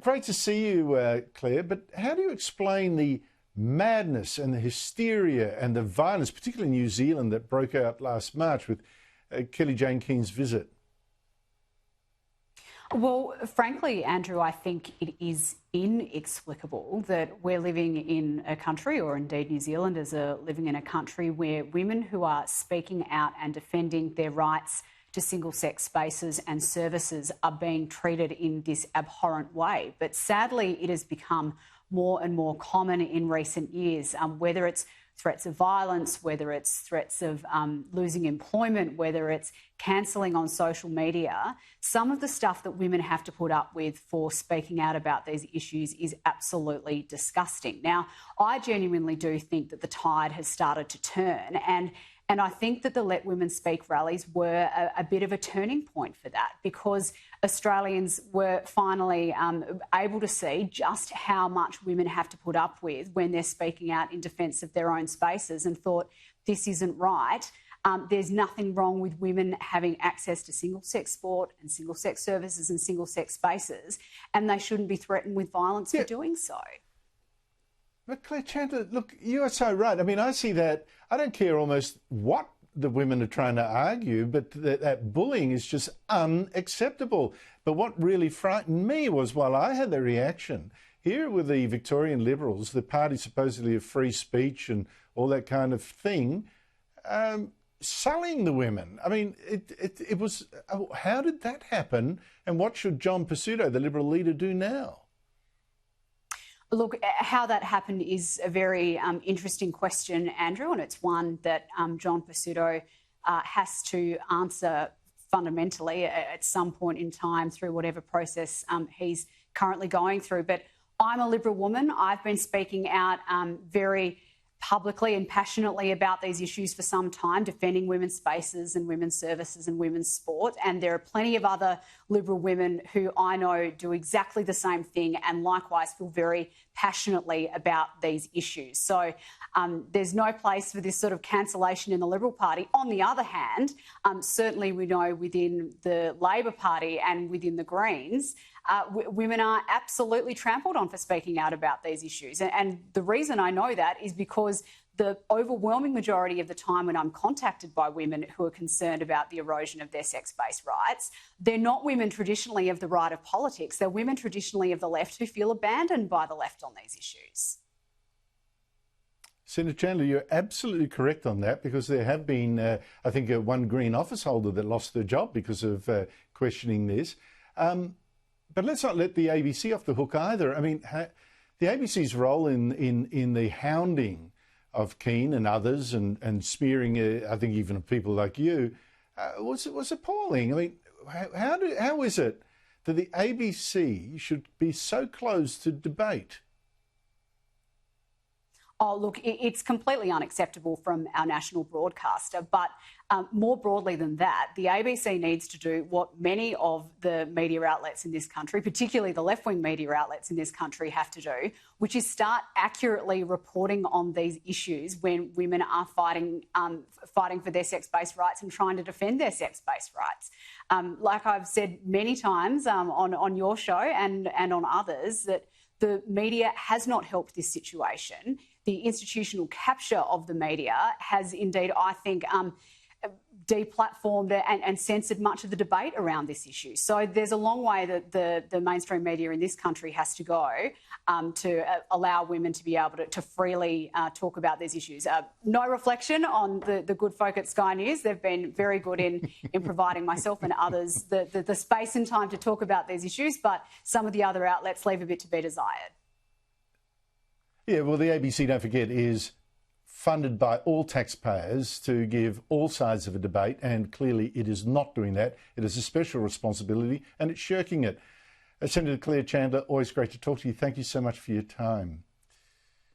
great to see you, Claire, but how do you explain the madness and the hysteria and the violence, particularly in New Zealand, that broke out last March with Kelly Jane Keen's visit? Well, frankly, Andrew, I think it is inexplicable that we're living in a country, or indeed New Zealanders are living in a country, where women who are speaking out and defending their rights to single-sex spaces and services are being treated in this abhorrent way. But sadly, it has become more and more common in recent years, whether it's threats of violence, whether it's threats of losing employment, whether it's cancelling on social media. Some of the stuff that women have to put up with for speaking out about these issues is absolutely disgusting. Now, I genuinely do think that the tide has started to turn, and I think that the Let Women Speak rallies were a bit of a turning point for that, because Australians were finally able to see just how much women have to put up with when they're speaking out in defence of their own spaces, and thought, this isn't right. There's nothing wrong with women having access to single-sex sport and single-sex services and single-sex spaces, and they shouldn't be threatened with violence for doing so. But Claire Chandler, look, you are so right. I mean, I see that. I don't care almost what the women are trying to argue, but that bullying is just unacceptable. But what really frightened me was, while I had the reaction, here with the Victorian Liberals, the party supposedly of free speech and all that kind of thing, sullying the women. I mean, it was, how did that happen? And what should John Pesutto, the Liberal leader, do now? Look, how that happened is a very interesting question, Andrew, and it's one that John Pesutto has to answer fundamentally at some point in time through whatever process he's currently going through. But I'm a Liberal woman. I've been speaking out very publicly and passionately about these issues for some time, defending women's spaces and women's services and women's sport. And there are plenty of other Liberal women who I know do exactly the same thing and likewise feel very passionately about these issues. So there's no place for this sort of cancellation in the Liberal Party. On the other hand, certainly we know within the Labor Party and within the Greens, women are absolutely trampled on for speaking out about these issues. And the reason I know that is because the overwhelming majority of the time when I'm contacted by women who are concerned about the erosion of their sex-based rights, they're not women traditionally of the right of politics. They're women traditionally of the left who feel abandoned by the left on these issues. Senator Chandler, you're absolutely correct on that, because there have been, I think, one Green office holder that lost their job because of questioning this. But let's not let the ABC off the hook either. I mean, the ABC's role in the hounding of Keen and others and smearing, I think, even of people like you, was appalling. I mean, how is it that the ABC should be so close to debate? Oh, look, it's completely unacceptable from our national broadcaster. But more broadly than that, the ABC needs to do what many of the media outlets in this country, particularly the left-wing media outlets in this country, have to do, which is start accurately reporting on these issues when women are fighting for their sex-based rights and trying to defend their sex-based rights. Like I've said many times on your show and on others, that the media has not helped this situation. The institutional capture of the media has indeed, I think, deplatformed and censored much of the debate around this issue. So there's a long way that the mainstream media in this country has to go to allow women to be able to freely talk about these issues. No reflection on the good folk at Sky News. They've been very good in providing myself and others the space and time to talk about these issues, but some of the other outlets leave a bit to be desired. Yeah, well, the ABC, don't forget, is funded by all taxpayers to give all sides of a debate, and clearly it is not doing that. It is a special responsibility and it's shirking it. Senator Claire Chandler, always great to talk to you. Thank you so much for your time.